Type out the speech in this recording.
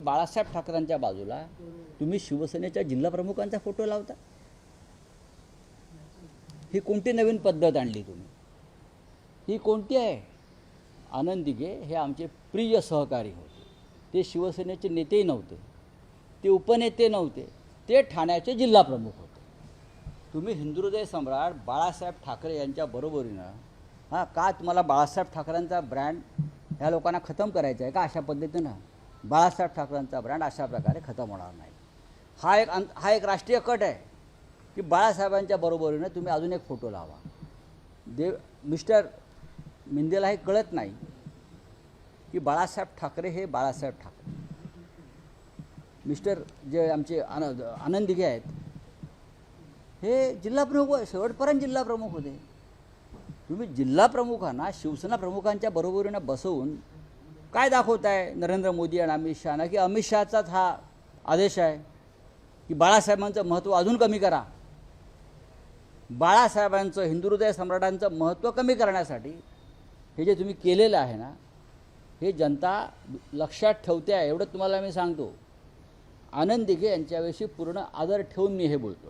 बाळासाहेब ठाकरेंच्या बाजूला तुम्ही शिवसेनेच्या जिल्हाप्रमुखांचा फोटो लावता? ही कोणती नवीन पद्धत आणली तुम्ही? ही कोणती आहे? आनंद दिघे हे आमचे प्रिय सहकारी होते. ते शिवसेनेचे नेतेही नव्हते, ते उपनेते नव्हते, ते ठाण्याचे जिल्हाप्रमुख होते. तुम्ही हिंदुहृदय सम्राट बाळासाहेब ठाकरे यांच्या बरोबरीनं का तुम्हाला बाळासाहेब ठाकरेंचा ब्रँड ह्या लोकांना खतम करायचा आहे का? अशा पद्धतीनं बाळासाहेब ठाकरेंचा ब्रँड अशा प्रकारे खतम होणार नाही. हा एक राष्ट्रीय कट आहे की बाळासाहेबांच्या बरोबरीनं तुम्ही अजून एक फोटो लावा. मिस्टर मिंदेला हे कळत नाही की बाळासाहेब ठाकरे हे बाळासाहेब ठाकरे. मिस्टर जे आमचे आनंद दिघे आहेत हे जिल्हाप्रमुख, शेवटपर्यंत जिल्हाप्रमुख होते. तुम्ही जिल्हाप्रमुखांना शिवसेना प्रमुखांच्या बरोबरीनं बसवून काय दाखवताय नरेंद्र मोदी आणि अमित शहाना की अमित शहाचाच हा आदेश आहे की बाळासाहेबांचं महत्त्व अजून कमी करा. बाळासाहेबांचं हिंदुहृदय सम्राटांचं महत्त्व कमी करण्यासाठी हे जे तुम्ही केलेलं आहे ना, हे जनता लक्षात ठेवते आहे. एवढं तुम्हाला मी सांगतो. आनंद दिघे यांच्याविषयी पूर्ण आदर ठेवून मी हे बोलतो.